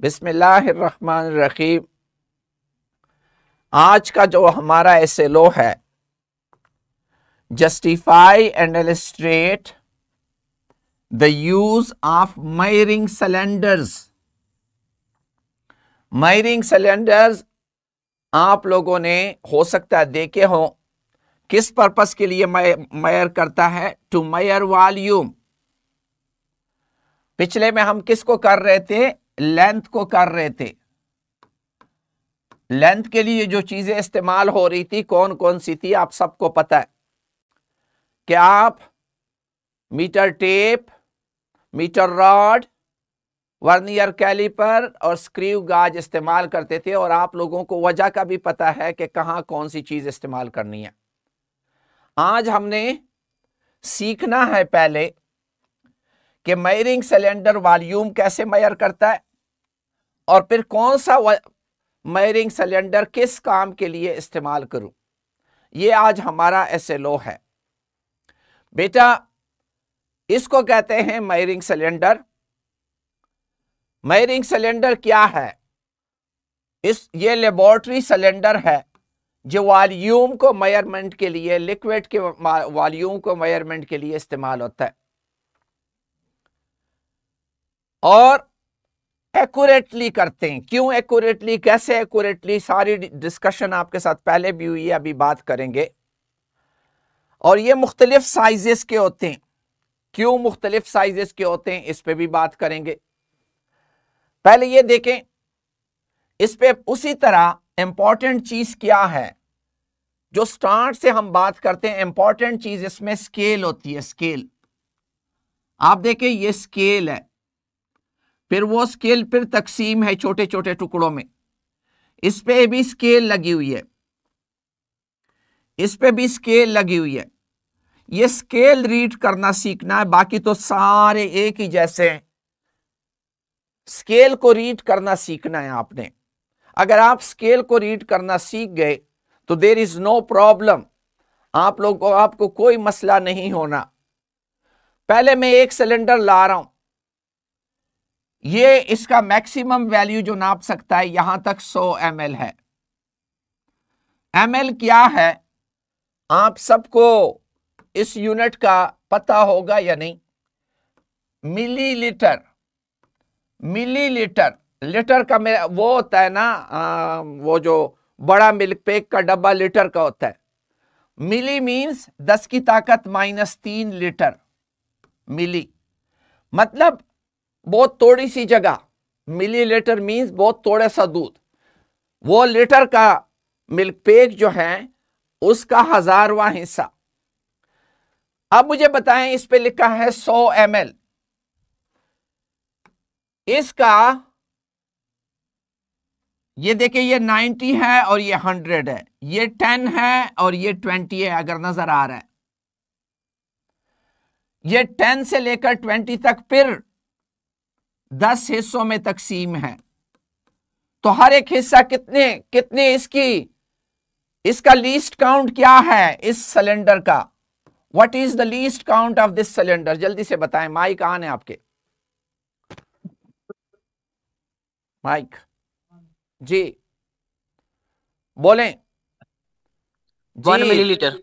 बिस्मिल्लाहिर्रहमानिर्रहीम। आज का जो हमारा एसएलओ है, justify and illustrate the use of measuring cylinders. Measuring cylinders आप लोगों ने हो सकता है देखे हो। किस पर्पस के लिए मेजर करता है? To measure volume. पिछले में हम किसको कर रहे थे? लेंथ को कर रहे थे। लेंथ के लिए जो चीजें इस्तेमाल हो रही थी कौन कौन सी थी आप सबको पता है कि आप metre tape, metre rod, vernier calliper और स्क्रू गाज इस्तेमाल करते थे। और आप लोगों को वजह का भी पता है कि कहां कौन सी चीज इस्तेमाल करनी है। आज हमने सीखना है पहले कि मेजरिंग सिलेंडर वॉल्यूम कैसे मेजर करता है और फिर कौन सा मेजरिंग सिलेंडर किस काम के लिए इस्तेमाल करूं। ये आज हमारा एसएलओ है बेटा। इसको कहते हैं मेजरिंग सिलेंडर। मेजरिंग सिलेंडर क्या है? ये लेबोरेटरी सिलेंडर है जो वॉल्यूम को मेजरमेंट के लिए, लिक्विड के वॉल्यूम को मेजरमेंट के लिए इस्तेमाल होता है। और एक्यूरेटली करते हैं। क्यों एक्यूरेटली, कैसे एक्यूरेटली, सारी डिस्कशन आपके साथ पहले भी हुई है, अभी बात करेंगे। और ये मुख्तलिफ साइजेस के होते हैं। क्यों मुख्तलिफ साइजेस के होते हैं इस पे भी बात करेंगे। पहले ये देखें, इस पे उसी तरह इंपॉर्टेंट चीज क्या है जो स्टार्ट से हम बात करते हैं। इंपॉर्टेंट चीज इसमें स्केल होती है। स्केल आप देखें, ये स्केल है, फिर वो स्केल फिर तकसीम है छोटे छोटे टुकड़ों में। इस पे भी स्केल लगी हुई है, इस पे भी स्केल लगी हुई है। ये स्केल रीड करना सीखना है, बाकी तो सारे एक ही जैसे हैं। स्केल को रीड करना सीखना है आपने। अगर आप स्केल को रीड करना सीख गए तो देयर इज नो प्रॉब्लम। आप लोगों को, आपको कोई मसला नहीं होना। पहले मैं एक सिलेंडर ला रहा हूं, ये इसका मैक्सिमम वैल्यू जो नाप सकता है यहां तक 100 ml है। ml क्या है आप सबको इस यूनिट का पता होगा या नहीं? मिलीलीटर। मिलीलीटर, लीटर का मेरा वो होता है ना, वो जो बड़ा मिल्क पैक का डब्बा लीटर का होता है। मिली मीन्स 10 की ताकत -3 लीटर। मिली मतलब बहुत थोड़ी सी जगह। मिलीलीटर मीन्स बहुत थोड़ा सा दूध। वो लीटर का मिल्क पैक जो है उसका 1000वां हिस्सा। अब मुझे बताएं, इस पे लिखा है 100 ml। इसका ये देखिए, ये 90 है और ये 100 है, ये 10 है और ये 20 है। अगर नजर आ रहा है, ये 10 से लेकर 20 तक फिर 10 हिस्सों में तकसीम है। तो हर एक हिस्सा कितने कितने इसका लीस्ट काउंट क्या है इस सिलेंडर का? What is the least count of this cylinder? जल्दी से बताएं। माइक ऑन है आपके? माइक जी बोलें। 1 मिलीलीटर।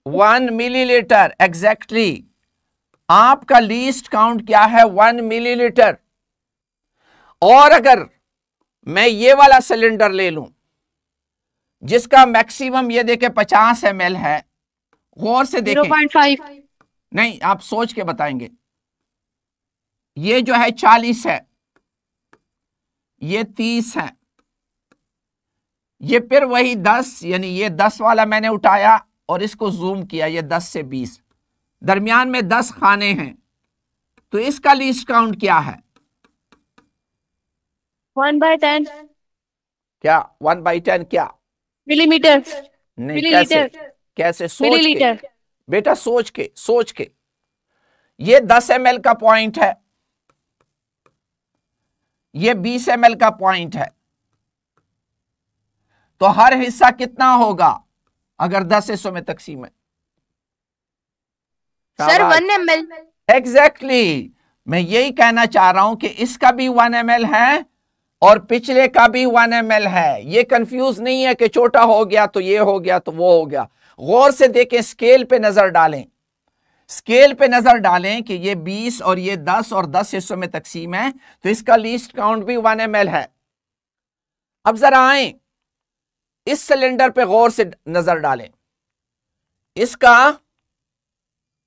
1 millilitre exactly. आपका लीस्ट काउंट क्या है? 1 मिलीलीटर। और अगर मैं ये वाला सिलेंडर ले लूं जिसका मैक्सिमम ये देखे 50 ml है, गौर से देखें। 0.5 नहीं, आप सोच के बताएंगे। ये जो है 40 है, ये 30 है, ये फिर वही 10, यानी ये 10 वाला मैंने उठाया और इसको जूम किया, ये 10 से 20, दरमियान में 10 खाने हैं। तो इसका लीस्ट काउंट क्या है? 1/10 क्या 1/10? क्या मिलीमीटर। नहीं, मिलीलीटर। कैसे सोच के मिलीलीटर। बेटा, सोच के। ये 10 ml का पॉइंट है, ये 20 ml का पॉइंट है। तो हर हिस्सा कितना होगा अगर 10 हिस्सों में तकसीम है? Sir 1 ml। एग्जैक्टली। मैं यही कहना चाह रहा हूं कि इसका भी 1 ml है और पिछले का भी 1 ml है। ये कंफ्यूज नहीं है कि छोटा हो गया तो ये हो गया तो वो हो गया। गौर से देखें, स्केल पे नजर डालें, स्केल पे नजर डालें कि ये 20 और ये 10 और 10 हिस्सों में तकसीम है, तो इसका लीस्ट काउंट भी 1 ml है। अब जरा आए इस सिलेंडर पे गौर से नजर डालें, इसका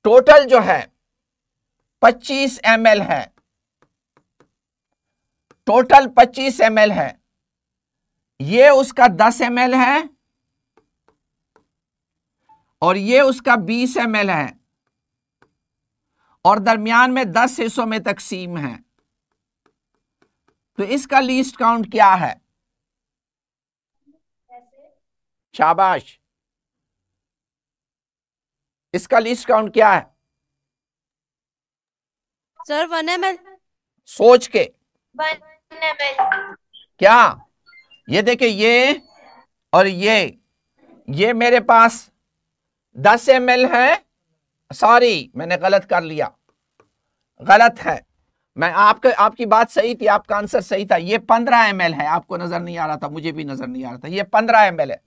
टोटल जो है 25 ml है, टोटल 25 ml है। ये उसका 10 ml है और ये उसका 20 ml है और दरमियान में 10 हिस्सों में तकसीम है। तो इसका लीस्ट काउंट क्या है? शाबाश, इसका लीस्ट काउंट क्या है? Sir 1 ml। सोच के 1 ml। क्या? ये देखे, ये और ये मेरे पास 10 ml है। सॉरी, मैंने गलत कर लिया, गलत है। मैं आपकी बात सही थी, आपका आंसर सही था। ये 15 ml है, आपको नजर नहीं आ रहा था, मुझे भी नजर नहीं आ रहा था। ये 15 ml है।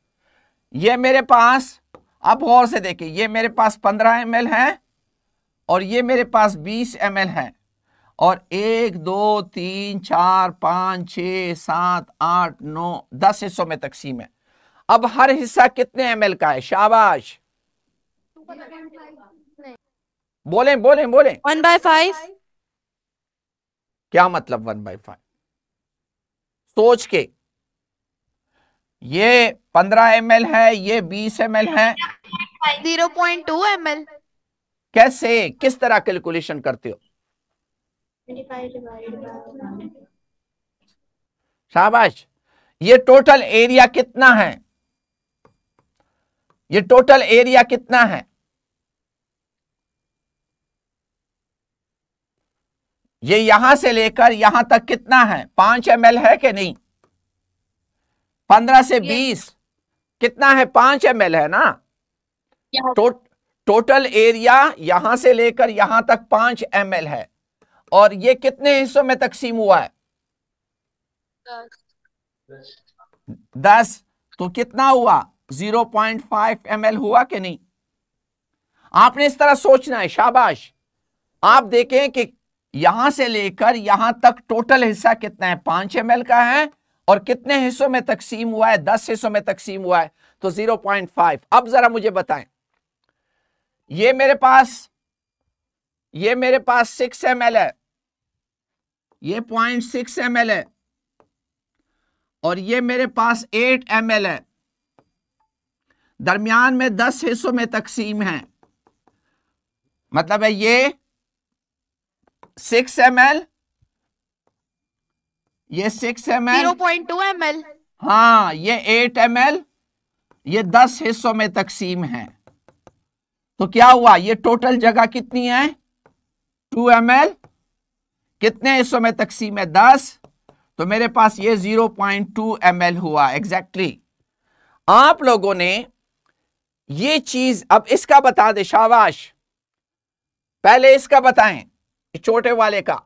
ये मेरे पास, अब गौर से देखिए, ये मेरे पास 15 ml है और ये मेरे पास 20 ml है और 1 2 3 4 5 6 7 8 9 10 हिस्सों में तकसीम है। अब हर हिस्सा कितने ml का है? शाबाश, बोलें बोलें बोलें। 1/5। क्या मतलब 1/5? सोच के, ये 15 ml है, ये 20 ml है। 0.2 ml। कैसे, किस तरह कैलकुलेशन करते हो? शाबाश। ये टोटल एरिया कितना है? ये टोटल एरिया कितना है? ये यहां से लेकर यहां तक कितना है? 5 ml है कि नहीं? 15 से 20 कितना है? 5 ml है ना। टोटल एरिया यहां से लेकर यहां तक 5 ml है और ये कितने हिस्सों में तकसीम हुआ है? 10। तो कितना हुआ? 0.5 ml हुआ कि नहीं? आपने इस तरह सोचना है। शाबाश। आप देखें कि यहां से लेकर यहां तक टोटल हिस्सा कितना है? 5 ml का है और कितने हिस्सों में तकसीम हुआ है? 10 हिस्सों में तकसीम हुआ है, तो 0.5। अब जरा मुझे बताएं, ये मेरे पास 6 ml है, ये 0.6 ml है और ये मेरे पास 8 ml है। दरमियान में 10 हिस्सों में तकसीम है, मतलब है ये 6 ml, ये 6 ml, 0.2 ml। हाँ, ये 8 ml, ये 10 हिस्सों में तकसीम है। तो क्या हुआ? ये टोटल जगह कितनी है? 2 ml। कितने हिस्सों में तकसीम है? 10। तो मेरे पास ये 0.2 ml हुआ एग्जैक्टली। आप लोगों ने ये चीज, अब इसका बता दे। शाबाश। पहले इसका बताएं, छोटे वाले का।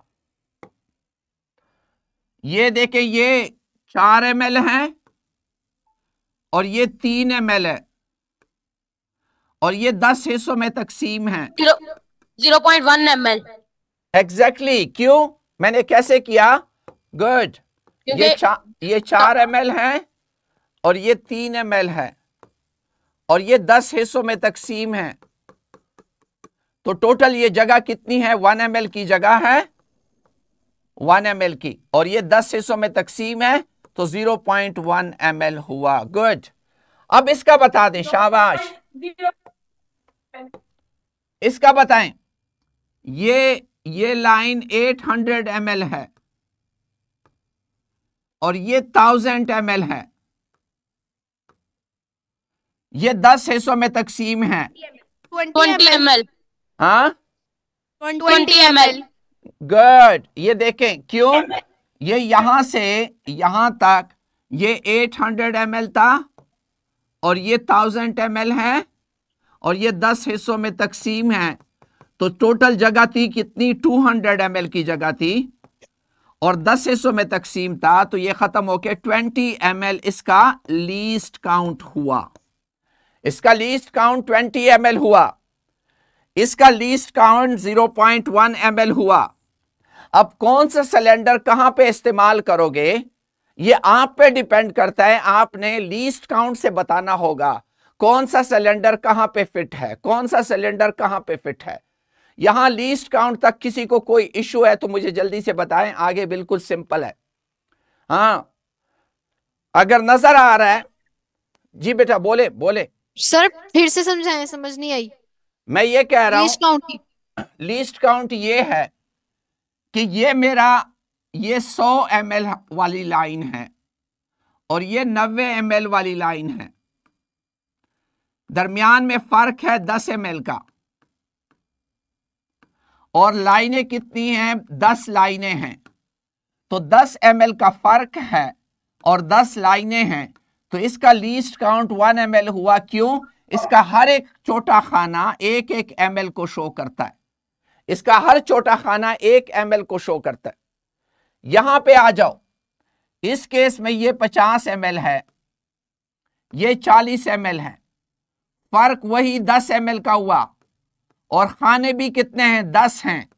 ये देखें, ये 4 ml है और ये 3 ml है और ये 10 हिस्सों में तकसीम है। 0.1 ml। एग्जैक्टली। क्यों? मैंने कैसे किया? गुड। ये 4 ml है और ये 3 ml है और ये 10 हिस्सों में तकसीम है। तो टोटल ये जगह कितनी है? 1 ml की जगह है, 1 ml की, और ये 10 हिस्सों में तकसीम है, तो 0.1 ml हुआ। गुड। अब इसका बता दें। शाबाश। इसका बताएं। ये लाइन 800 ml है और ये 1000 ml है। ये 10 हिस्सों में तकसीम है। 20 ml। हाँ, 20 ml। गुड। ये देखें, क्यों? ये यहां से यहां तक ये 800 ml था और ये 1000 ml है और ये 10 हिस्सों में तकसीम है। तो टोटल जगह थी कितनी? 200 ml की जगह थी और 10 हिस्सों में तकसीम था, तो ये खत्म होके 20 ml इसका लीस्ट काउंट हुआ। इसका लीस्ट काउंट 20 ml हुआ, इसका लीस्ट काउंट 0.1 ml हुआ। अब कौन सा सिलेंडर कहां पे इस्तेमाल करोगे, ये आप पे डिपेंड करता है। आपने लीस्ट काउंट से बताना होगा कौन सा सिलेंडर कहां पे फिट है, कौन सा सिलेंडर कहां पे फिट है। यहां लीस्ट काउंट तक किसी को कोई इशू है तो मुझे जल्दी से बताएं, आगे बिल्कुल सिंपल है। हाँ, अगर नजर आ रहा है, जी बेटा बोले बोले। सर फिर से समझाएं, समझ नहीं आई। मैं ये कह रहा लीस्ट काउंट की हूं, लीस्ट काउंट ये है कि ये मेरा ये 100 ml वाली लाइन है और ये 90 ml वाली लाइन है, दरमियान में फर्क है 10 ml का, और लाइनें कितनी हैं, 10 लाइनें हैं। तो 10 ml का फर्क है और 10 लाइनें हैं, तो इसका लीस्ट काउंट 1 ml हुआ। क्यों? इसका हर एक छोटा खाना 1-1 ml को शो करता है, इसका हर छोटा खाना 1 ml को शो करता है। यहां पे आ जाओ, इस केस में ये 50 ml है, ये 40 ml है, फर्क वही 10 ml का हुआ, और खाने भी कितने हैं, 10 हैं।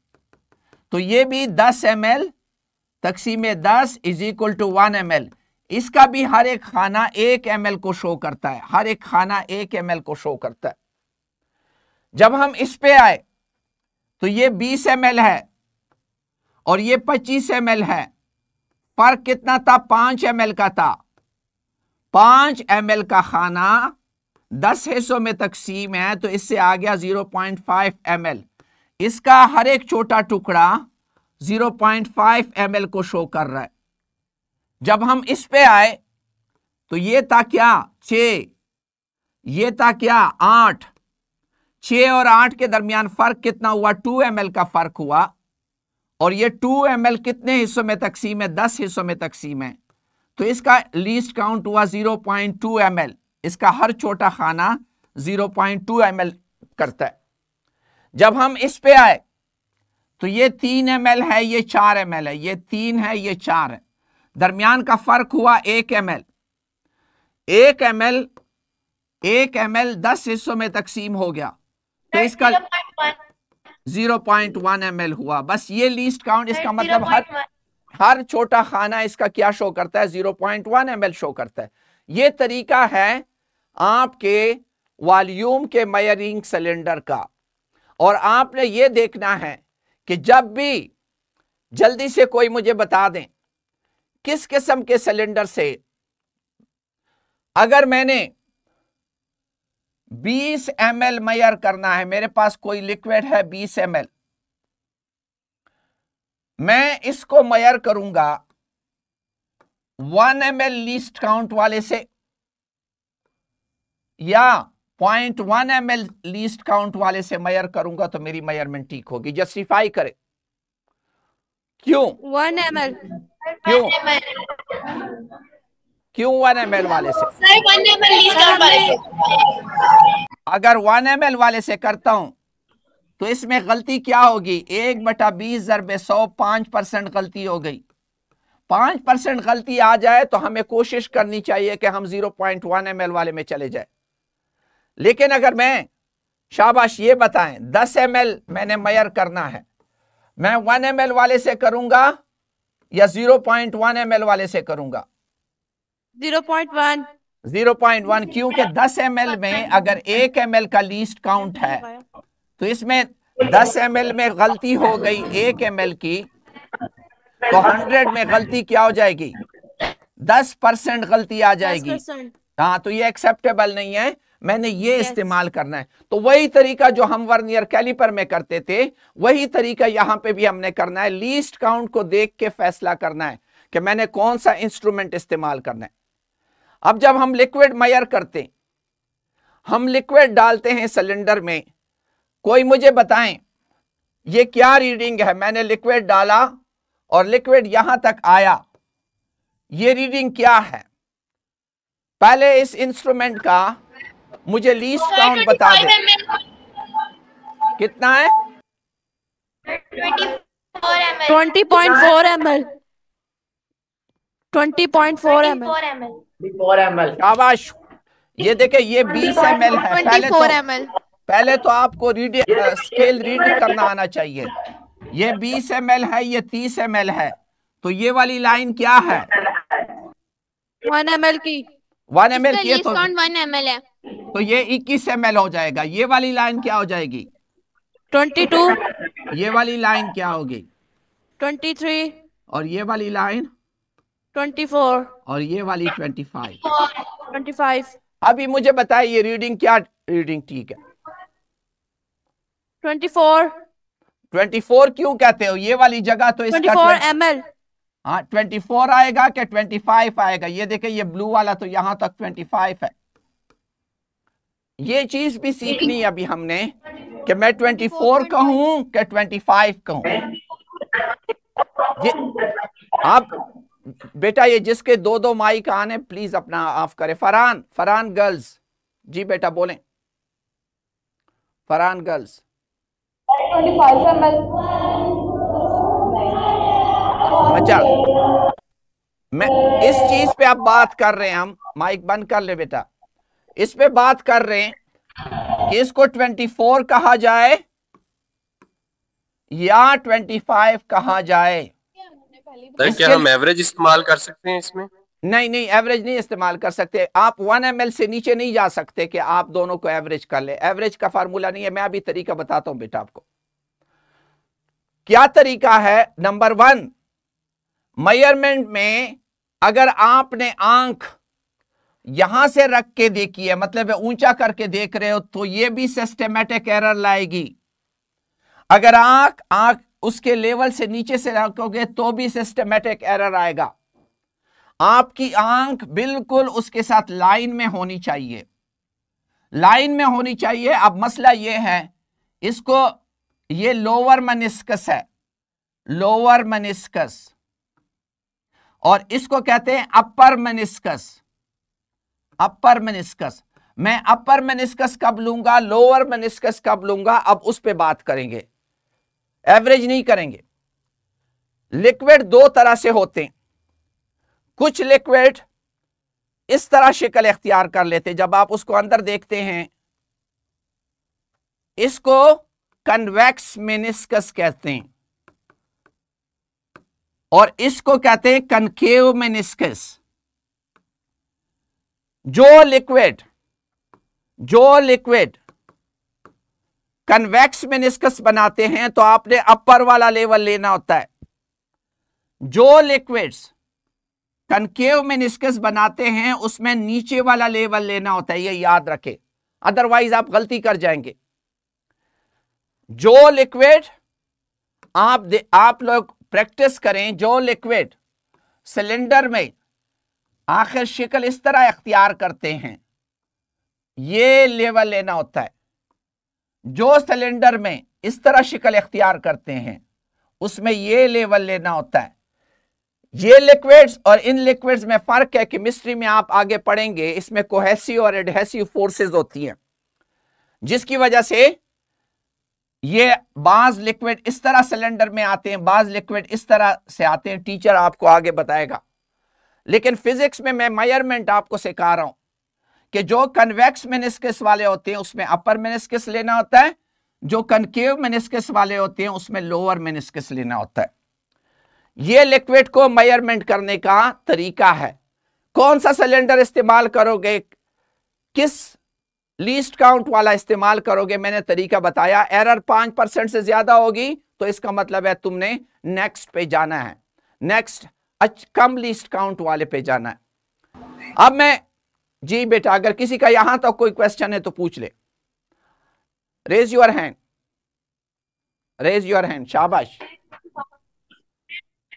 तो ये भी 10 ml तकसीम 10 इज इक्वल टू 1 ml। इसका भी हर एक खाना 1 ml को शो करता है, हर एक खाना 1 ml को शो करता है। जब हम इस पे आए तो ये 20 ml है और ये 25 ml है, फर्क कितना था, 5 ml का था। 5 ml का खाना 10 हिस्सों में तकसीम है, तो इससे आ गया 0.5 ml। इसका हर एक छोटा टुकड़ा 0.5 ml को शो कर रहा है। जब हम इस पे आए तो ये था क्या, 6, ये था क्या, 8। 6 और 8 के दरमियान फर्क कितना हुआ, 2 ml का फर्क हुआ, और ये 2 ml कितने हिस्सों में तकसीम है, 10 हिस्सों में तकसीम है। तो इसका लीस्ट काउंट हुआ 0.2 ml। इसका हर छोटा खाना 0.2 ml करता है। जब हम इस पे आए तो ये 3 ml है, ये 4 ml है, ये 3 है, ये 4 है, दरमियान का फर्क हुआ 1 ml। 1 ml 10 हिस्सों में तकसीम हो गया, तो इसका 0.1 ml हुआ। बस ये लीस्ट काउंट, इसका मतलब हर छोटा खाना इसका क्या शो करता है, 0.1 ml शो करता है। ये तरीका है आपके वॉल्यूम के मेजरिंग सिलेंडर का। और आपने ये देखना है कि जब भी, जल्दी से कोई मुझे बता दें किस किस्म के सिलेंडर से, अगर मैंने 20 ml मेजर करना है, मेरे पास कोई लिक्विड है 20 ml, मैं इसको मेजर करूंगा 1 ml लीस्ट काउंट वाले से या 0.1 ml लीस्ट काउंट वाले से मेजर करूंगा, तो मेरी मेजरमेंट ठीक होगी। जस्टिफाई करे, क्यों 1 ml। क्यों क्यों 1 ml वाले से? अगर 1 ml वाले से करता हूं तो इसमें गलती क्या होगी, 1/20 ज़रबे 100, 5% गलती हो गई। 5% गलती आ जाए तो हमें कोशिश करनी चाहिए कि हम 0.1 ml वाले में चले जाए। लेकिन अगर मैं, शाबाश ये बताएं, 10 ml मैंने मेजर करना है, मैं 1 ml वाले से करूंगा या 0.1 ml वाले से करूंगा? 0.1। 0.1, क्योंकि 10 ml में अगर 1 ml का लीस्ट काउंट है तो इसमें 10 ml में गलती हो गई 1 ml की, तो 100 में गलती क्या हो जाएगी, 10% गलती आ जाएगी। 10%। हाँ, तो ये एक्सेप्टेबल नहीं है, मैंने ये इस्तेमाल करना है। तो वही तरीका जो हम वर्नियर कैलिपर में करते थे, वही तरीका यहां पे भी हमने करना है। लीस्ट काउंट को देख के फैसला करना है कि मैंने कौन सा इंस्ट्रूमेंट इस्तेमाल करना है। अब जब हम लिक्विड मेजर करते, हम लिक्विड डालते हैं सिलेंडर में, कोई मुझे बताएं ये क्या रीडिंग है। मैंने लिक्विड डाला और लिक्विड यहां तक आया, ये रीडिंग क्या है? पहले इस इंस्ट्रूमेंट का मुझे लीस्ट काउंट बता दे, कितना है? 20.4 ml। 20.4 ml. 4 ml. शाबाश। ये देखे ये 20 ml है। 24 ml. पहले तो आपको स्केल रीड करना आना चाहिए। ये 20 ml है, ये 30 ml है, तो ये वाली लाइन क्या है? 1 ml की 1 ml की है लीस्ट काउंट 1 ml है। तो ये 21 ml हो जाएगा। ये वाली लाइन क्या हो जाएगी? 22, ये वाली लाइन क्या होगी? 23, और ये वाली लाइन 24, और ये वाली 25। 25, अभी मुझे बताइए ये रीडिंग क्या रीडिंग ठीक है? 24, 24 क्यों कहते हो? ये वाली जगह तो इसका 24 ml. हाँ 24 आएगा क्या 25 आएगा? ये देखे ये ब्लू वाला तो यहां तक 25 है। ये चीज भी सीखनी है अभी हमने कि मैं 24 कहूं कि 25 कहूं। ये आप बेटा ये जिसके दो दो माइक आने प्लीज अपना ऑफ करें। फरहान गर्ल्स जी बेटा बोलें। Farhan girls 25 ml. अच्छा मैं इस चीज पे आप बात कर रहे हैं, हम माइक बंद कर ले बेटा। इस पे बात कर रहे हैं कि इसको 24 कहा जाए या 25 कहा जाए। सर क्या हम एवरेज इस्तेमाल कर सकते हैं इसमें? नहीं एवरेज नहीं इस्तेमाल कर सकते आप। 1 ml से नीचे नहीं जा सकते कि आप दोनों को एवरेज कर ले। एवरेज का फार्मूला नहीं है। मैं अभी तरीका बताता हूं बेटा आपको। क्या तरीका है? नंबर 1 मेजरमेंट में अगर आपने आंख यहां से रख के देखी है, मतलब ऊंचा करके देख रहे हो, तो ये भी सिस्टमैटिक एरर लाएगी। अगर आंख उसके लेवल से नीचे से रखोगे तो भी सिस्टमैटिक एरर आएगा। आपकी आंख बिल्कुल उसके साथ लाइन में होनी चाहिए, लाइन में होनी चाहिए। अब मसला ये है, इसको ये लोअर मेनिस्कस है, लोअर मेनिस्कस, और इसको कहते हैं अपर मेनिस्कस। अपर मेनिस्कस मैं अपर मेनिस्कस कब लूंगा, लोअर मेनिस्कस कब लूंगा, अब उस पे बात करेंगे, एवरेज नहीं करेंगे। लिक्विड दो तरह से होते हैं। कुछ लिक्विड इस तरह शक्ल इख्तियार कर लेते, जब आप उसको अंदर देखते हैं, इसको कन्वेक्स मेनिस्कस कहते हैं और इसको कहते हैं कनकेव मेनिस्कस। जो लिक्विड कन्वेक्स मेनिस्कस बनाते हैं तो आपने अपर वाला लेवल लेना होता है। जो लिक्विड्स कनकेव मेनिस्कस बनाते हैं उसमें नीचे वाला लेवल लेना होता है, ये याद रखें, अदरवाइज आप गलती कर जाएंगे। जो लिक्विड आप लोग प्रैक्टिस करें, जो लिक्विड सिलेंडर में आखिर शक्ल इस तरह इख्तियार करते हैं, ये लेवल लेना होता है। जो सिलेंडर में इस तरह शक्ल इख्तियार करते हैं उसमें ये लेवल लेना होता है। ये लिक्विड्स और इन लिक्विड्स में फर्क है, केमिस्ट्री में आप आगे पढ़ेंगे, इसमें कोहेसिव और एडहेसिव फोर्सेस होती हैं, जिसकी वजह से ये बाज लिक्विड इस तरह सिलेंडर में आते हैं, बाज लिक्विड इस तरह से आते हैं। टीचर आपको आगे बताएगा। लेकिन फिजिक्स में मैं मेजरमेंट आपको सिखा रहा हूं कि जो कन्वेक्स मेनिस्कस वाले होते हैं उसमें अपर मेनिस्कस लेना होता है, जो कनकेव मेनिस्कस वाले होते हैं उसमें लोअर मेनिस्कस लेना होता है। ये लिक्विड को मेजरमेंट करने का तरीका है। कौन सा सिलेंडर इस्तेमाल करोगे, किस लीस्ट काउंट वाला इस्तेमाल करोगे, मैंने तरीका बताया। एरर 5% से ज्यादा होगी तो इसका मतलब है तुमने नेक्स्ट पे जाना है, नेक्स्ट कम लीस्ट काउंट वाले पे जाना है। अब मैं जी बेटा, अगर किसी का यहां तक कोई क्वेश्चन है तो पूछ ले। Raise your hand, raise your hand, शाबाश।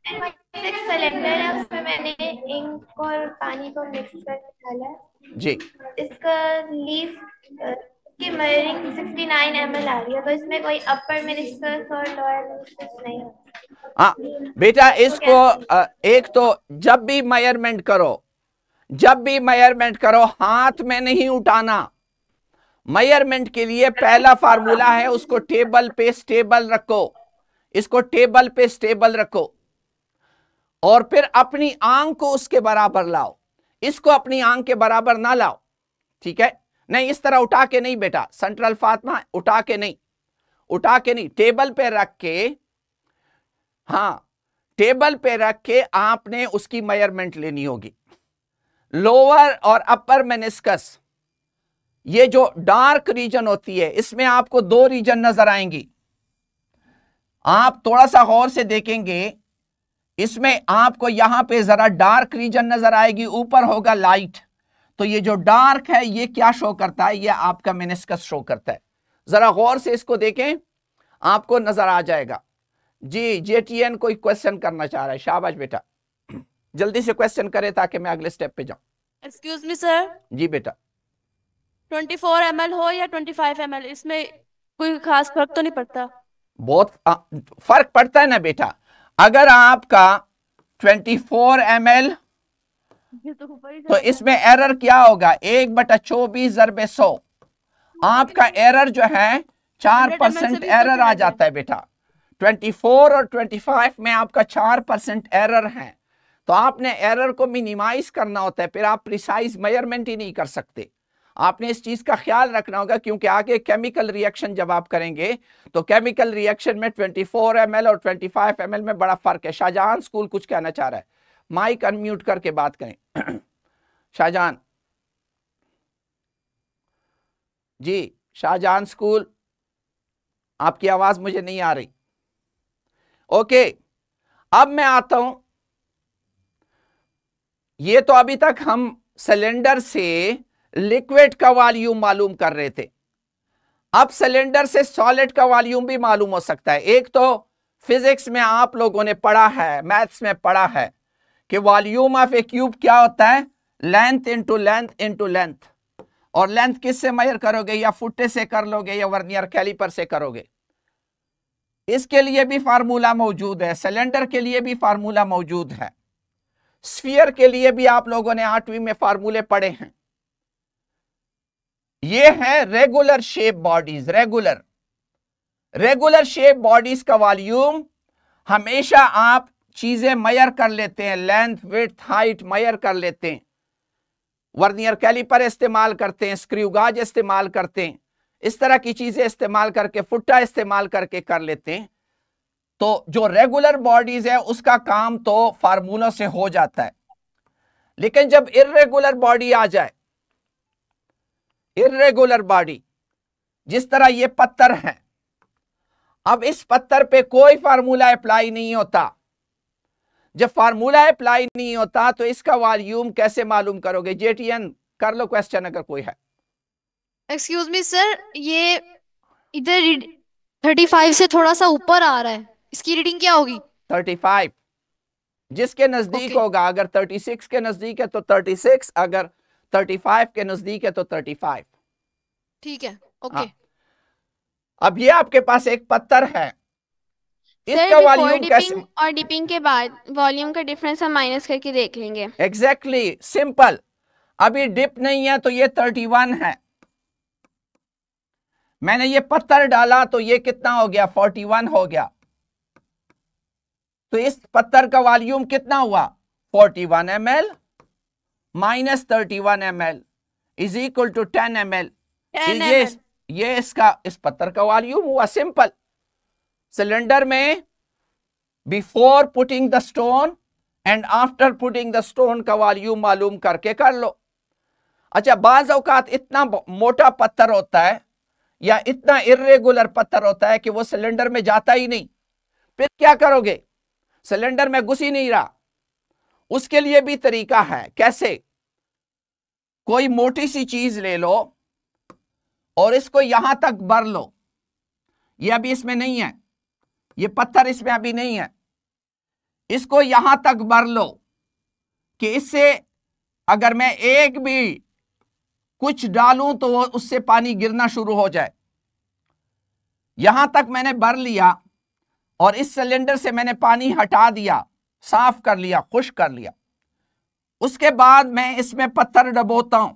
सिलेंडर है, उसमें मैंने इंक और पानी को मिक्स करके डाला है जी। इसका लीफ की मेजरिंग 69 ml आ रही है, तो इसमें कोई अपर मेनिस्कस और लोअर मेनिस्कस नहीं है। हाँ बेटा, इसको एक तो जब भी मेजरमेंट करो हाथ में नहीं उठाना। मेजरमेंट के लिए पहला फार्मूला है, उसको टेबल पे स्टेबल रखो, इसको टेबल पे स्टेबल रखो और फिर अपनी आंख को उसके बराबर लाओ, इसको अपनी आंख के बराबर ना लाओ, ठीक है? नहीं, इस तरह उठा के नहीं बेटा, सेंट्रल फातिमा उठा के नहीं, उठा के नहीं, टेबल पे रख के, हाँ टेबल पे रख के आपने उसकी मेजरमेंट लेनी होगी। लोअर और अपर मेनिस्कस, ये जो डार्क रीजन होती है, इसमें आपको दो रीजन नजर आएंगी। आप थोड़ा सा गौर से देखेंगे, इसमें आपको यहां पे जरा डार्क रीजन नजर आएगी, ऊपर होगा लाइट। तो ये जो डार्क है ये क्या शो करता है? ये आपका मेनिस्कस शो करता है। जरा गौर से इसको देखें, आपको नजर आ जाएगा। जी जेटीएन कोई क्वेश्चन करना चाह रहा है, शाबाश बेटा, जल्दी से क्वेश्चन करे ताकि मैं अगले स्टेप पे जाऊं। एक्सक्यूज मी सर, जी बेटा। 24 ml हो या 25 ml, इसमें कोई खास फर्क तो नहीं पड़ता? बहुत फर्क पड़ता है ना बेटा। अगर आपका 24 ml तो इसमें एरर क्या होगा? 1/24 ज़रबे 100। आपका एरर जो है 4% एरर आ जाता है बेटा। 24 और 25 में आपका 4% एरर है, तो आपने एरर को मिनिमाइज करना होता है, फिर आप प्रिसाइज मेजरमेंट ही नहीं कर सकते। आपने इस चीज का ख्याल रखना होगा, क्योंकि आगे केमिकल रिएक्शन जब आप करेंगे तो केमिकल रिएक्शन में 24 ml और 25 ml में बड़ा फर्क है। शाहजहां स्कूल कुछ कहना चाह रहा है, माइक अनम्यूट करके बात करें। शाहजहां जी, शाहजहां स्कूल, आपकी आवाज मुझे नहीं आ रही। ओके, अब मैं आता हूं, ये तो अभी तक हम सिलेंडर से लिक्विड का वॉल्यूम मालूम कर रहे थे। अब सिलेंडर से सॉलिड का वॉल्यूम भी मालूम हो सकता है। एक तो फिजिक्स में आप लोगों ने पढ़ा है, मैथ्स में पढ़ा है कि वॉल्यूम ऑफ ए क्यूब क्या होता है? Length into length into length. और लेंथ किससे मेजर करोगे? या फुटे से कर लोगे या वर्नियर कैलिपर से करोगे। इसके लिए भी फार्मूला मौजूद है, सिलेंडर के लिए भी फार्मूला मौजूद है, स्फीयर के लिए भी आप लोगों ने 8वीं में फार्मूले पढ़े हैं। ये है regular shape bodies. Regular shape bodies का वॉल्यूम हमेशा आप चीजें मेजर कर लेते हैं, लेंथ विड्थ हाइट मेजर कर लेते हैं, वर्नियर कैलिपर इस्तेमाल करते हैं, स्क्रू गाज इस्तेमाल करते हैं, इस तरह की चीजें इस्तेमाल करके, फुट्टा इस्तेमाल करके कर लेते हैं। तो जो रेगुलर बॉडीज है उसका काम तो फार्मूलों से हो जाता है। लेकिन जब इर्रेगुलर बॉडी आ जाए, इर्रेगुलर बॉडी, जिस तरह ये पत्थर है, अब इस पत्थर पे कोई फार्मूला अप्लाई नहीं होता। जब फार्मूला अप्लाई नहीं होता तो इसका वॉल्यूम कैसे मालूम करोगे? जेटीएन कर लो क्वेश्चन अगर कोई है। एक्सक्यूज मी सर, ये इधर 35 से थोड़ा सा ऊपर आ रहा है, इसकी रीडिंग क्या होगी? 35 जिसके नजदीक होगा, अगर 36 के नजदीक है तो 36, अगर 35 के नजदीक है तो 35। ठीक है, ओके। हाँ। अब ये आपके पास एक पत्थर है, इसका वॉल्यूम कैसे? और डिपिंग के बाद वॉल्यूम का डिफरेंस हम माइनस करके देख लेंगे। Exactly, simple. अभी डिप नहीं है तो ये 31 है, मैंने ये पत्थर डाला तो ये कितना हो गया? 41 हो गया। तो इस पत्थर का वॉल्यूम कितना हुआ? 41 ml minus 31 ml is equal to 10 ml। ये इसका, इस पत्थर का वॉल्यूम हुआ। सिंपल। सिलेंडर में before putting the stone and after putting the stone का वॉल्यूम मालूम करके कर लो। अच्छा, बाज औकात इतना मोटा पत्थर होता है या इतना इर्रेगुलर पत्थर होता है कि वो सिलेंडर में जाता ही नहीं, फिर क्या करोगे? सिलेंडर में घुस ही नहीं रहा। उसके लिए भी तरीका है। कैसे? कोई मोटी सी चीज ले लो और इसको यहां तक भर लो। ये अभी इसमें नहीं है, ये पत्थर इसमें अभी नहीं है। इसको यहां तक भर लो कि इससे अगर मैं एक भी कुछ डालूं तो वो उससे पानी गिरना शुरू हो जाए। यहां तक मैंने भर लिया और इस सिलेंडर से मैंने पानी हटा दिया, साफ कर लिया, खुश्क कर लिया। उसके बाद मैं इसमें पत्थर डबोता हूं।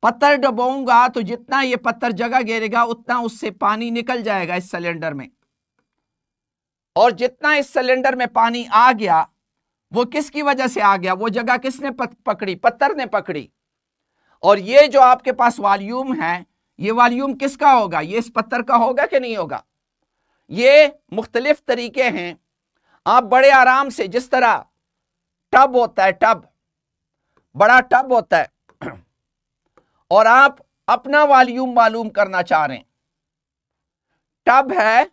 पत्थर डबोऊंगा तो जितना ये पत्थर जगह घेरेगा उतना उससे पानी निकल जाएगा इस सिलेंडर में, और जितना इस सिलेंडर में पानी आ गया वो किसकी वजह से आ गया? वो जगह किसने पकड़ी? पत्थर ने पकड़ी। और ये जो आपके पास वॉल्यूम है, ये वॉल्यूम किसका होगा? ये इस पत्थर का होगा कि नहीं होगा? ये मुख्तलिफ तरीके हैं। आप बड़े आराम से, जिस तरह टब होता है, टब बड़ा टब होता है, और आप अपना वॉल्यूम मालूम करना चाह रहे हैं, टब है,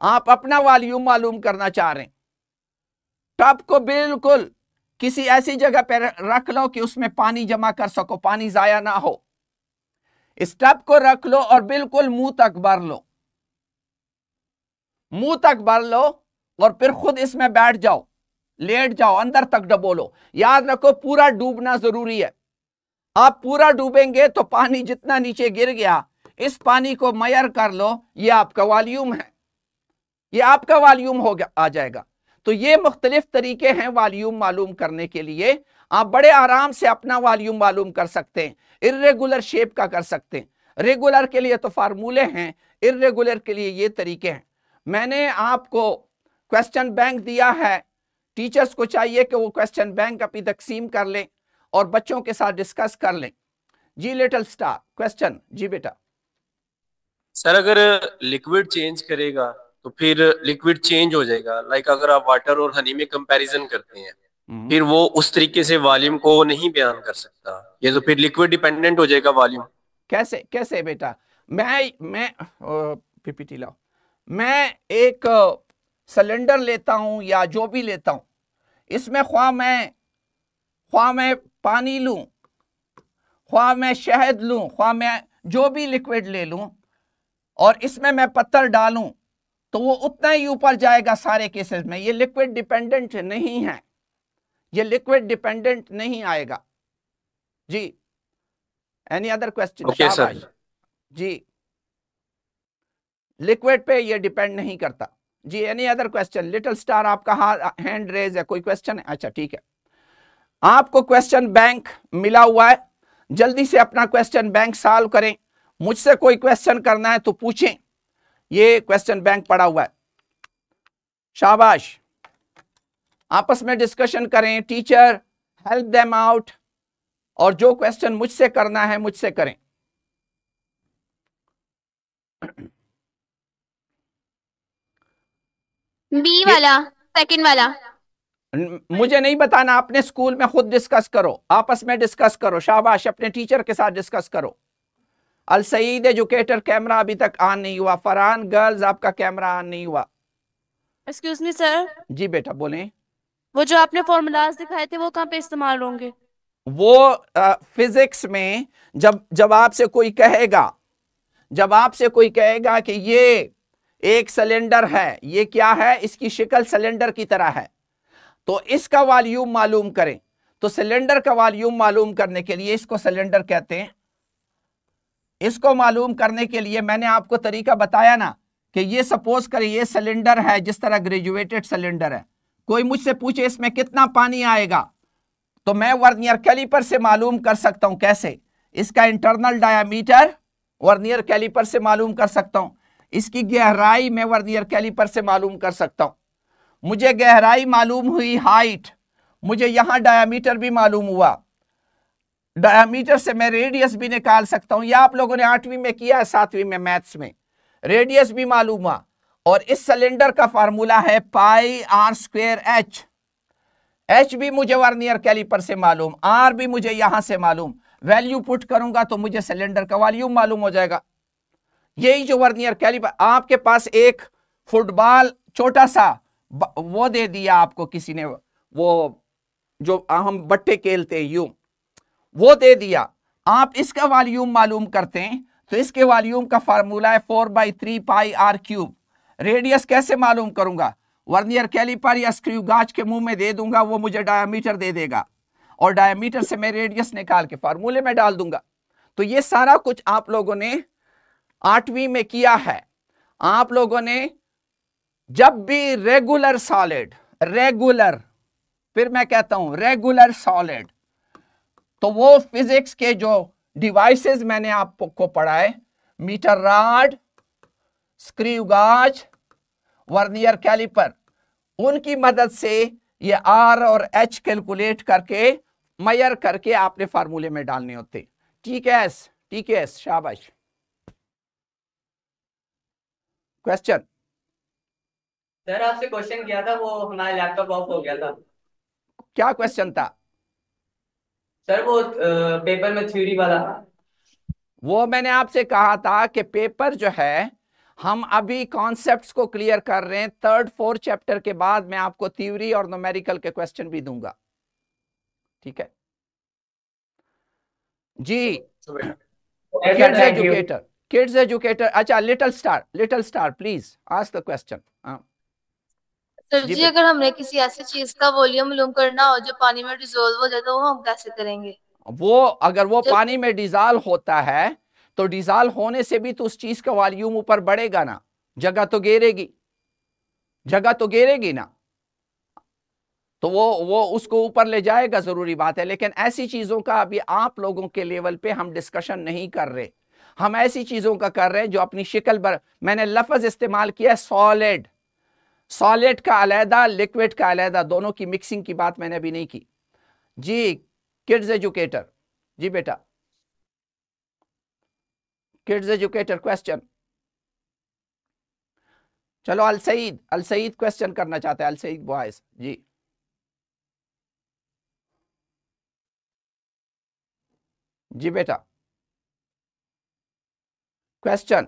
आप अपना वॉल्यूम मालूम करना चाह रहे हैं, टब को बिल्कुल किसी ऐसी जगह पर रख लो कि उसमें पानी जमा कर सको, पानी जाया ना हो। इस टब को रख लो और बिल्कुल मुंह तक भर लो, मुंह तक भर लो, और फिर खुद इसमें बैठ जाओ, लेट जाओ, अंदर तक डबोलो। याद रखो पूरा डूबना जरूरी है। आप पूरा डूबेंगे तो पानी जितना नीचे गिर गया, इस पानी को मयर कर लो, ये आपका वॉल्यूम है, ये आपका वॉल्यूम हो गया, आ जाएगा। तो ये मुख्तलिफ तरीके हैं वॉल्यूम मालूम करने के लिए। आप बड़े आराम से अपना वॉल्यूम मालूम कर सकते हैं। इर्रेगुलर शेप का कर सकते हैं, रेगुलर के लिए तो फार्मूले हैं, इर्रेगुलर के लिए ये तरीके हैं। मैंने आपको क्वेश्चन बैंक दिया है, टीचर्स को चाहिए कि वो क्वेश्चन बैंक अपनी तकसीम कर लें और बच्चों के साथ डिस्कस कर लें। जी लिटिल स्टार क्वेश्चन। जी बेटा। सर अगर लिक्विड चेंज करेगा तो फिर लिक्विड चेंज हो जाएगा, लाइक अगर आप वाटर और हनी में कंपैरिजन करते हैं, फिर वो उस तरीके से वॉल्यूम को नहीं बयान कर सकता, ये तो फिर लिक्विड डिपेंडेंट हो जाएगा वॉल्यूम। कैसे कैसे बेटा? मैं पीपीटी लाओ। मैं एक सिलेंडर लेता हूं या जो भी लेता हूं, इसमें ख्वाह मैं पानी लूं, ख्वाह मैं शहद लूं, ख्वाह मैं जो भी लिक्विड ले लूं, और इसमें मैं पत्थर डालूं, तो वो उतना ही ऊपर जाएगा सारे केसेस में। ये लिक्विड डिपेंडेंट नहीं है, ये लिक्विड डिपेंडेंट नहीं आएगा। जी any other question? Okay sir. जी लिक्विड पे ये डिपेंड नहीं करता। जी any other question? Little star आपका हैंड रेज है, कोई क्वेश्चन है? अच्छा ठीक है, आपको क्वेश्चन बैंक मिला हुआ है, जल्दी से अपना क्वेश्चन बैंक सॉल्व करें। मुझसे कोई क्वेश्चन करना है तो पूछें, ये क्वेश्चन बैंक पड़ा हुआ है। शाबाश, आपस में डिस्कशन करें, टीचर हेल्प देम आउट, और जो क्वेश्चन मुझसे करना है मुझसे करें। बी वाला, सेकंड वाला। मुझे नहीं बताना, अपने स्कूल में खुद डिस्कस करो, आपस में डिस्कस करो। शाबाश, अपने टीचर के साथ डिस्कस करो। अल सईद एजुकेटर कैमरा अभी तक ऑन नहीं हुआ। फरहान गर्ल्स आपका कैमरा ऑन नहीं हुआ। एक्सक्यूज मी सर, जी बेटा बोलें। वो जो आपने फॉर्मूलाज दिखाए थे वो कहाँ पे इस्तेमाल होंगे? वो फिजिक्स में जब आपसे कोई कहेगा, जब आपसे कोई कहेगा कि ये एक सिलेंडर है, ये क्या है, इसकी शक्ल सिलेंडर की तरह है, तो इसका वॉल्यूम मालूम करें। तो सिलेंडर का वॉल्यूम मालूम करने के लिए, इसको सिलेंडर कहते हैं, इसको मालूम करने के लिए मैंने आपको तरीका बताया ना कि ये सपोज करें ये सिलेंडर है, जिस तरह ग्रेजुएटेड सिलेंडर है। कोई मुझसे पूछे इसमें कितना पानी आएगा, तो मैं वर्नियर कैलिपर से मालूम कर सकता हूं। कैसे? इसका इंटरनल डायामीटर वर्नियर कैलिपर से मालूम कर सकता हूं, इसकी गहराई मैं वर्नियर कैलिपर से मालूम कर सकता हूं। मुझे गहराई मालूम हुई, हाइट, मुझे यहां डायामीटर भी मालूम हुआ, डायामीटर से मैं रेडियस भी निकाल सकता हूं। या आप लोगों ने 8वीं में किया है, 7वीं में मैथ्स में, रेडियस भी मालूम हुआ। और इस सिलेंडर का फार्मूला है पाई आर स्क्वायर एच। एच भी मुझे वर्नियर कैलिपर से मालूम, आर भी मुझे यहां से मालूम। वैल्यू पुट करूंगा तो मुझे सिलेंडर का वॉल्यूम मालूम हो जाएगा। यही जो वर्नियर कैलिपर, आपके पास एक फुटबॉल छोटा सा वो दे दिया आपको किसी ने, वो जो हम बट्टे खेलते हैं यूं, वो दे दिया, आप इसका वॉल्यूम मालूम करते हैं तो इसके वॉल्यूम का फार्मूला है 4/3 पाई आर क्यूब। रेडियस कैसे मालूम करूंगा? वर्नियर कैलिपर या स्क्रू गाज के मुंह में दे दूंगा, वो मुझे डायमीटर दे देगा, और डायमीटर से मैं रेडियस निकाल के फार्मूले में डाल दूंगा। तो ये सारा कुछ आप लोगों ने 8वीं में किया है। आप लोगों ने जब भी रेगुलर सॉलिड, रेगुलर, फिर मैं कहता हूं रेगुलर सॉलिड, तो वो फिजिक्स के जो डिवाइसेस मैंने आपको पढ़ाए, मीटर रॉड, स्क्रू गाज, वर्नियर कैलिपर, उनकी मदद से ये आर और एच कैलकुलेट करके मेजर करके आपने फार्मूले में डालने होते। ठीक है, शाबाश। क्वेश्चन सर आपसे क्वेश्चन किया था, वो हमारा लैपटॉप ऑफ हो गया था। क्या क्वेश्चन था? सर वो पेपर में थ्योरी वाला। वो मैंने आपसे कहा था कि पेपर जो है हम अभी कॉन्सेप्ट्स को क्लियर कर रहे हैं। 3rd 4th चैप्टर के बाद मैं आपको थ्योरी और न्यूमेरिकल के क्वेश्चन भी दूंगा। ठीक है जी। Kids educator. अच्छा, little star please ask the question. Sir जी जी, अगर हमने किसी ऐसी चीज का वॉल्यूम मालूम करना हो जो पानी में डिसॉल्व हो जाए तो वो हम कैसे करेंगे? वो अगर वो पानी में डिजॉल्व होता है तो डिजॉल्व होने से भी तो उस चीज का वॉल्यूम ऊपर बढ़ेगा ना, जगह तो घेरेगी ना, तो वो उसको ऊपर ले जाएगा, जरूरी बात है। लेकिन ऐसी चीजों का अभी आप लोगों के लेवल पे हम डिस्कशन नहीं कर रहे, हम ऐसी चीजों का कर रहे हैं जो अपनी शिकल पर, मैंने लफ्ज इस्तेमाल किया सॉलिड का अलहदा, लिक्विड का अलहदा, दोनों की मिक्सिंग की बात मैंने अभी नहीं की। जी किड्स एजुकेटर, जी बेटा किड्स एजुकेटर क्वेश्चन। चलो अल सईद क्वेश्चन करना चाहते हैं, अल सईद बॉयज। जी बेटा क्वेश्चन।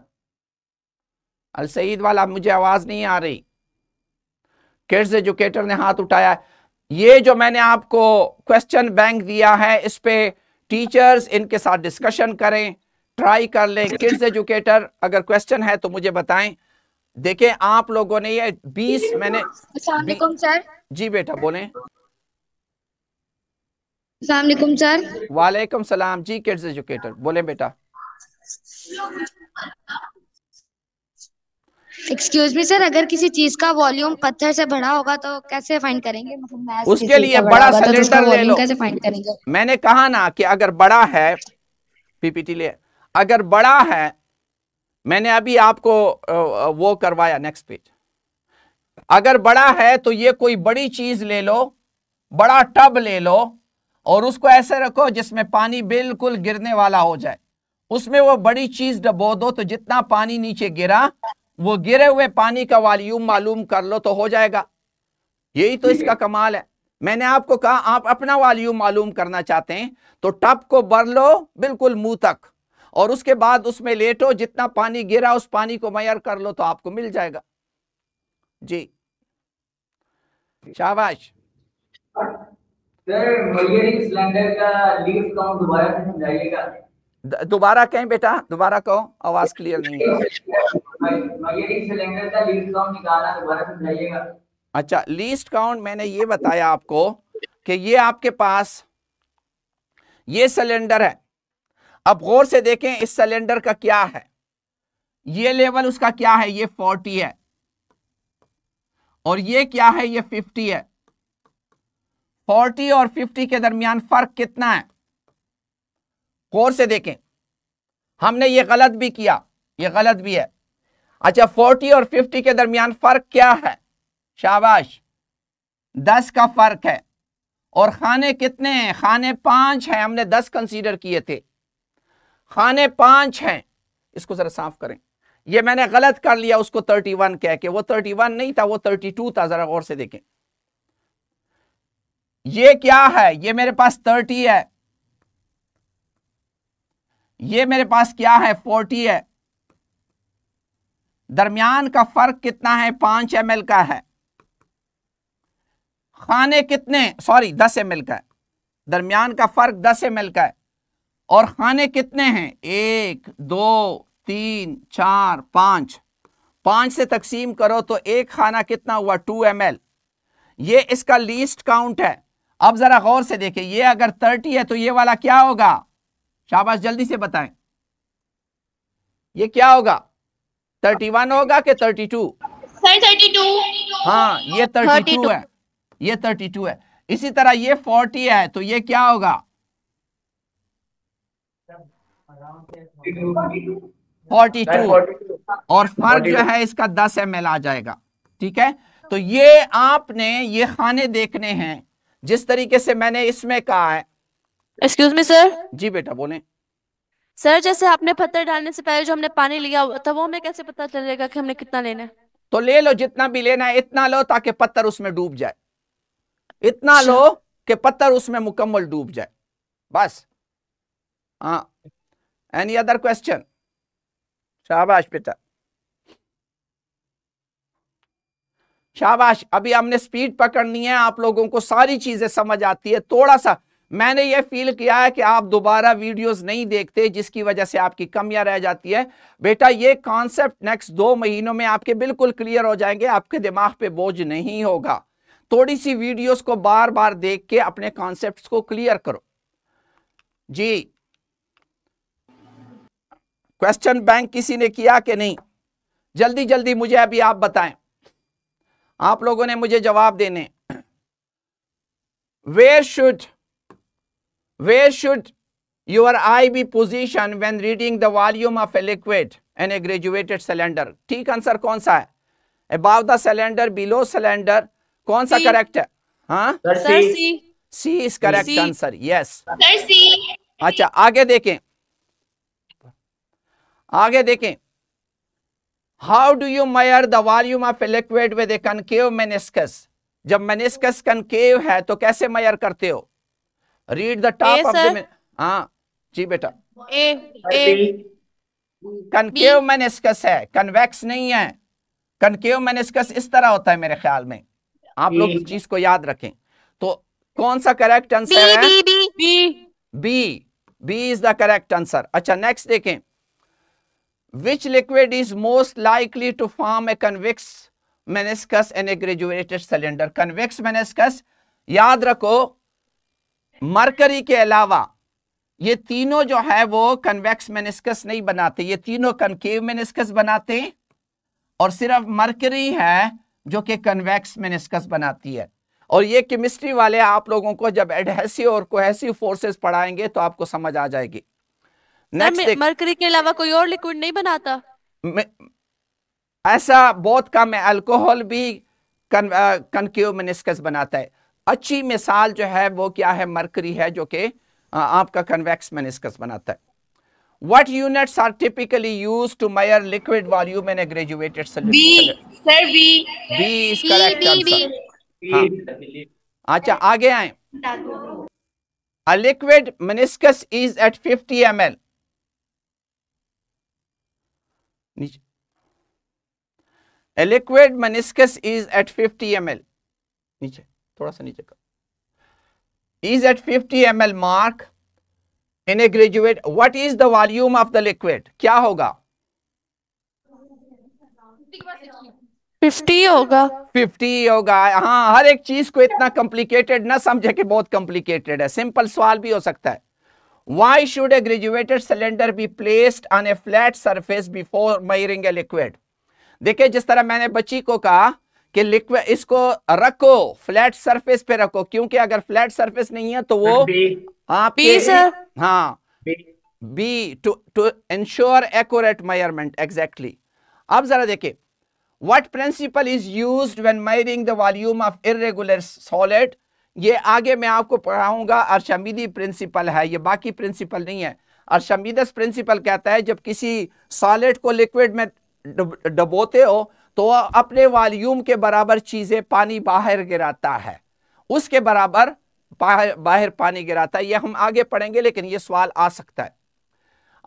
अल सईद वाला, मुझे आवाज नहीं आ रही। किड्स एजुकेटर ने हाथ उठाया। ये जो मैंने आपको क्वेश्चन बैंक दिया है, इस पे टीचर्स इनके साथ डिस्कशन करें, ट्राई कर लें। किड्स एजुकेटर अगर क्वेश्चन है तो मुझे बताएं। देखें आप लोगों ने ये 20 मैंने। सर। जी बेटा बोलें। सर। वालेकुम सलाम। जी किड्स एजुकेटर बोलें बेटा। एक्सक्यूज मी सर, अगर किसी चीज का वॉल्यूम पत्थर से बढ़ा होगा तो कैसे फाइंड करेंगे? मतलब उसके लिए बड़ा सिलेंडर ले लो। कैसे फाइंड करेंगे? मैंने कहा ना कि अगर बड़ा है, पीपीटी ले, अगर बड़ा है, मैंने अभी आपको वो करवाया, नेक्स्ट पेज। अगर बड़ा है तो ये कोई बड़ी चीज ले लो, बड़ा टब ले लो और उसको ऐसे रखो जिसमें पानी बिल्कुल गिरने वाला हो जाए, उसमें वो बड़ी चीज डबो दो, तो जितना पानी नीचे गिरा वो गिरे हुए पानी का वॉल्यूम मालूम कर लो तो हो जाएगा। यही तो इसका कमाल है। मैंने आपको कहा आप अपना वॉल्यूम मालूम करना चाहते हैं तो टब को भर लो बिल्कुल मुंह तक और उसके बाद उसमें लेटो, जितना पानी गिरा उस पानी को मेजर कर लो तो आपको मिल जाएगा। जी शाबाश। सर मेजरिंग सिलेंडर का लीफ काउंट दोबारा से समझाइएगा। दोबारा कहें बेटा, दोबारा कहो, आवाज क्लियर नहीं है। मेजरिंग सिलेंडर का लीफ काउंट निकालना दोबारा समझाइएगा। अच्छा, लीस्ट काउंट मैंने ये बताया आपको कि ये आपके पास ये सिलेंडर है। अब गौर से देखें इस सिलेंडर का क्या है, ये लेवल उसका क्या है, ये 40 है और ये क्या है, ये 50 है। 40 और 50 के दरमियान फर्क कितना है? गौर से देखें, हमने ये गलत भी किया, ये गलत भी है। अच्छा 40 और 50 के दरमियान फर्क क्या है? शाबाश, 10 का फर्क है। और खाने कितने हैं? खाने 5 हैं, हमने 10 कंसीडर किए थे, खाने 5 हैं। इसको जरा साफ करें, ये मैंने गलत कर लिया उसको 31 कह के, वो 31 नहीं था, वो 32 था। जरा गौर से देखें, ये क्या है, ये मेरे पास 30 है, ये मेरे पास क्या है, 40 है। दरमियान का फर्क कितना है? 5 ml का है। खाने कितने, सॉरी 10 ml का है। दरमियान का फर्क 10 ml का है। और खाने कितने हैं? 1 2 3 4 5। 5 से तकसीम करो तो एक खाना कितना हुआ? 2 ml। ये इसका लीस्ट काउंट है। अब जरा गौर से देखें, ये अगर 30 है तो ये वाला क्या होगा? शाबाश, जल्दी से बताएं, ये क्या होगा? 31 होगा कि 32? सर 32। हाँ, ये 32 है, ये 32 है। इसी तरह ये 40 है तो ये क्या होगा? 42। और फर्क जो है इसका 10 ml आ जाएगा। ठीक है, तो ये आपने ये खाने देखने हैं जिस तरीके से मैंने इसमें कहा है। Excuse me sir. जी बेटा बोलें। सर जैसे आपने पत्थर डालने से पहले जो हमने पानी लिया हुआ था वो हमें कैसे पता चलेगा कि हमने कितना लेना है? तो ले लो जितना भी लेना है, इतना लो ताकि पत्थर उसमें डूब जाए, इतना लो कि पत्थर उसमें मुकम्मल डूब जाए, बस। हाँ, एनी अदर क्वेश्चन? शाबाश बेटा, शाबाश। अभी हमने स्पीड पकड़नी है, आप लोगों को सारी चीजें समझ आती है। थोड़ा सा मैंने ये फील किया है कि आप दोबारा वीडियोस नहीं देखते, जिसकी वजह से आपकी कमियां रह जाती है। बेटा ये कॉन्सेप्ट नेक्स्ट 2 महीनों में आपके बिल्कुल क्लियर हो जाएंगे, आपके दिमाग पे बोझ नहीं होगा। थोड़ी सी वीडियोस को बार बार देख के अपने कॉन्सेप्ट्स को क्लियर करो। जी, क्वेश्चन बैंक किसी ने किया कि नहीं? जल्दी जल्दी मुझे अभी आप बताएं, आप लोगों ने मुझे जवाब देने। Where should your eye be positioned when reading the volume of a liquid in a graduated cylinder? ठीक आंसर कौन सा है? Above the cylinder, below cylinder, कौन सा करेक्ट है? हाँ sir C. C is correct answer, yes. Sir C. अच्छा आगे देखें, आगे देखें। How do you measure the volume of a liquid with a concave meniscus? जब मेनिस्कस कनकेव है तो कैसे मेजर करते हो? Read the top of the, हाँ जी बेटा। कनकेव मेनिस्कस है, कन्वेक्स नहीं है। कनकेव मेनिस्कस इस तरह होता है मेरे ख्याल में, आप लोग इस चीज को याद रखें। तो कौन सा करेक्ट आंसर है? B, B is the correct answer. अच्छा नेक्स्ट देखें। Which liquid is most likely to form a convex meniscus in a graduated cylinder? Convex meniscus याद रखो, मरकरी के अलावा ये तीनों जो है वो कन्वेक्स मेनिस्कस नहीं बनाते, ये तीनों कनकेव मेनिस्कस बनाते हैं, और सिर्फ मरकरी है जो कि कन्वेक्स मेनिस्कस बनाती है। और ये केमिस्ट्री वाले आप लोगों को जब एडहेसिव और कोहेसिव फोर्सेस पढ़ाएंगे तो आपको समझ आ जाएगी। मरकरी के अलावा कोई और लिक्विड नहीं बनाता? ऐसा बहुत कम है। अल्कोहल भी कनकेव मेनिस्कस बनाता है। अच्छी मिसाल जो है वो क्या है? मरकरी है जो कि आपका कन्वेक्स मेनिस्कस बनाता है। What units are typically used to measure liquid volume in a graduated cylinder? B, sir B. B is correct answer. हाँ। अच्छा आगे आए। A liquid meniscus is at 50 ml. नीचे। A liquid meniscus is at 50 ml. नीचे, थोड़ा सा नीचे कर। Is at 50 ml mark in a graduate. What is the volume of the liquid? क्या होगा? 50 होगा। 50 होगा। हाँ, हर एक चीज को इतना कॉम्प्लिकेटेड ना समझे कि बहुत कॉम्प्लिकेटेड है, सिंपल सवाल भी हो सकता है। Why should a graduated cylinder be placed on a flat surface before measuring a liquid? देखिए जिस तरह मैंने बच्ची को कहा कि लिक्विड इसको रखो फ्लैट सरफेस पे रखो, क्योंकि अगर फ्लैट सरफेस नहीं है तो वो आपके हाँ be to ensure accurate measurement. Exactly. अब जरा देखिए, what principle is used when measuring the volume of irregular solid? ये आगे मैं आपको पढ़ाऊंगा, अर्शमीदी प्रिंसिपल है ये, बाकी प्रिंसिपल नहीं है। अर्शमीदस प्रिंसिपल कहता है जब किसी सॉलिड को लिक्विड में डबोते हो तो अपने वॉल्यूम के बराबर चीजें पानी बाहर गिराता है, उसके बराबर बाहर पानी गिराता है। ये हम आगे पढ़ेंगे लेकिन ये सवाल आ सकता है।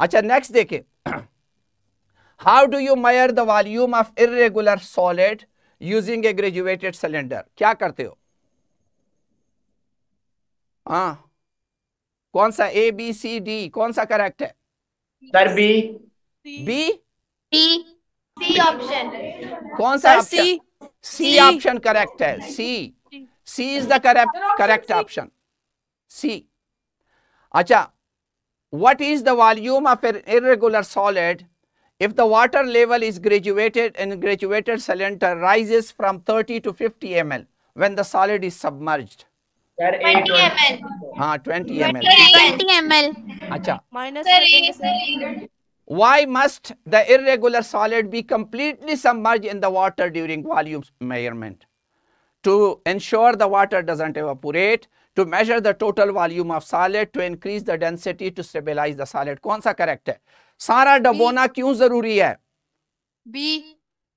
अच्छा नेक्स्ट देखें, how do you measure the volume of irregular solid using A graduated cylinder? क्या करते हो? हाँ, कौन सा? ए बी सी डी, कौन सा करेक्ट है? Sir B. B, C option. कौन सा ऑप्शन? सी ऑप्शन करेक्ट है। C, C is the correct option, C. अच्छा, what is the volume of an irregular solid if the water level is graduated in graduated cylinder rises from 30 to 50 ml when the solid is submerged? 20 ml। हाँ 20 ml। 20 ml। अच्छा, minus why must the irregular solid be completely submerged in the water during volume measurement? to ensure the water doesn't evaporate, to measure the total volume of solid, to increase the density, to stabilize the solid. कौन सा correct है? सारा डबोना क्यों जरूरी है?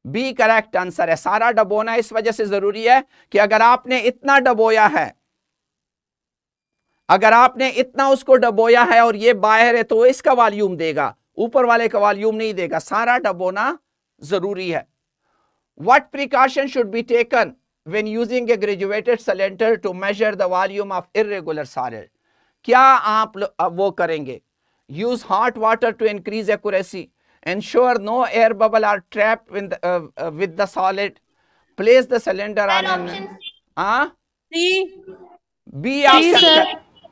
B correct answer है। सारा डबोना इस वजह से जरूरी है कि अगर आपने इतना डबोया है, अगर आपने इतना उसको डबोया है और ये बाहर है तो इसका वॉल्यूम देगा, ऊपर वाले का वॉल्यूम नहीं देगा। सारा डबोना जरूरी है। What precaution should be taken when using a graduated cylinder to measure the volume of irregular solid? क्या आप वो करेंगे? Use hot water to increase accuracy. Ensure no air bubble are trapped with the solid. Place the cylinder on an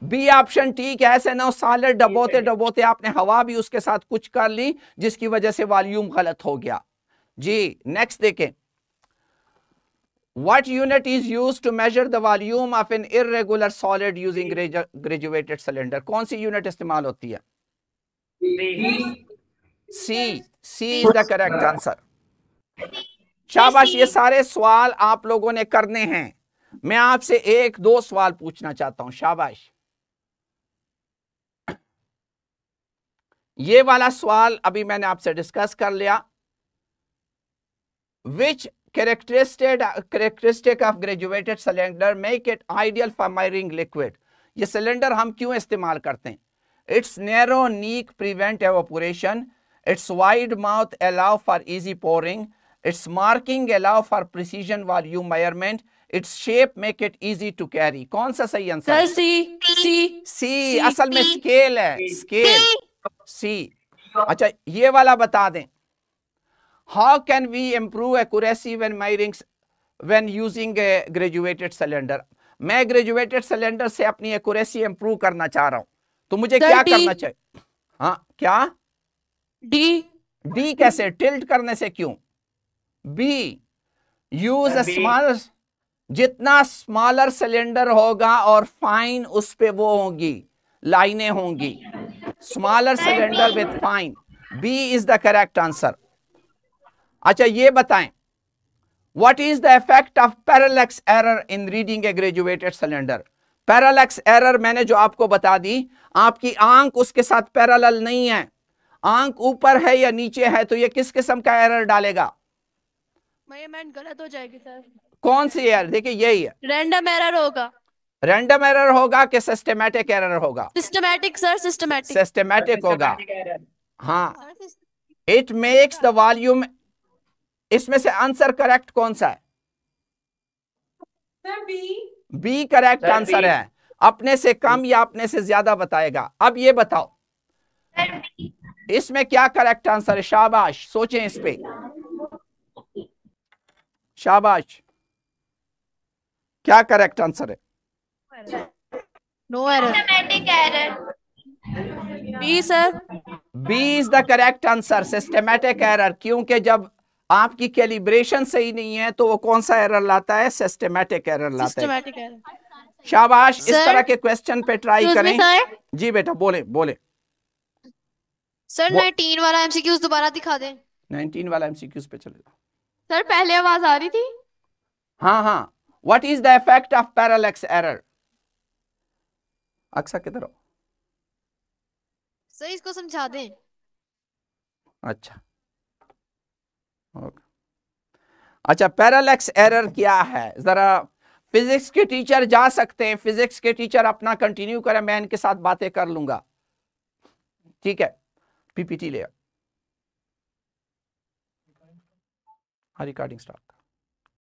B option ठीक है। ऐसे ना solid डबोते डबोते आपने हवा भी उसके साथ कुछ कर ली जिसकी वजह से वॉल्यूम गलत हो गया। जी नेक्स्ट देखें। What unit is used to measure the volume of an irregular solid using graduated cylinder? कौन सी यूनिट इस्तेमाल होती है? सी इज द करेक्ट आंसर। शाबाश, ये सारे सवाल आप लोगों ने करने हैं। मैं आपसे एक दो सवाल पूछना चाहता हूं। शाबाश, ये वाला सवाल अभी मैंने आपसे डिस्कस कर लिया। Which characteristic of graduated cylinder make it ideal for measuring liquid? ये सिलेंडर हम क्यों इस्तेमाल करते हैं? Its narrow neck prevent evaporation. Its wide mouth allow for easy pouring. Its marking allow for precision volume measurement. Its shape make it easy to carry. कौन सा सही answer है? सी असल में स्केल है, स्केल सी। अच्छा ये वाला बता दें। How can we improve accuracy when using a graduated cylinder? मैं graduated cylinder से अपनी accuracy improve करना चाह रहा हूं, तो मुझे क्या करना चाहिए? हाँ क्या? डी कैसे? टिल्ट करने से क्यों? बी यूज अ स्मॉलर, जितना स्मॉलर सिलेंडर होगा और फाइन उस पे वो होंगी, लाइनें होंगी। Smaller cylinder with fine. B is the correct answer. अच्छा ये बताएं, what is the effect of parallax error in reading a graduated cylinder? Parallax error मैंने जो आपको बता दी, आपकी आंख उसके साथ पैरेलल नहीं है, आंख ऊपर है या नीचे है, तो ये किस किस्म का एरर डालेगा? मेजरमेंट गलत हो जाएगी सर। कौन सी एरर? देखिए यही है, रैंडम एरर होगा। रैंडम एरर होगा कि सिस्टमैटिक एरर होगा? सिस्टमैटिक सर, सिस्टमैटिक होगा। हाँ, इट मेक्स द वॉल्यूम। इसमें से आंसर करेक्ट कौन सा है? बी करेक्ट आंसर है। अपने से कम या अपने से ज्यादा बताएगा। अब ये बताओ इसमें क्या करेक्ट आंसर है? शाबाश, सोचें इस पे, शाबाश, क्या करेक्ट आंसर है? No error. Systematic error. B sir. B is the correct answer, systematic error. क्योंकि जब आपकी कैलिब्रेशन सही नहीं है तो वो कौन सा एरर लाता है? सिस्टमैटिक एरर लाता है। शाबाश, इस तरह के क्वेश्चन पे ट्राई करें। जी बेटा बोले बोले। सर 19 वाला एमसीक्यूज दोबारा दिखा दें। 19 वाला एमसीक्यूज पे चले जाओ। सर पहले आवाज आ रही थी। हाँ हाँ, what is the effect of parallax error? Aqsa किधर हो? सर इसको समझा दें। अच्छा ओके। अच्छा पैरेलैक्स एरर क्या है? जरा फिजिक्स के टीचर जा सकते हैं, फिजिक्स के टीचर अपना कंटिन्यू करें, मैं इनके साथ बातें कर लूंगा। ठीक है, पीपीटी ले। हाँ रिकॉर्डिंग स्टार्ट।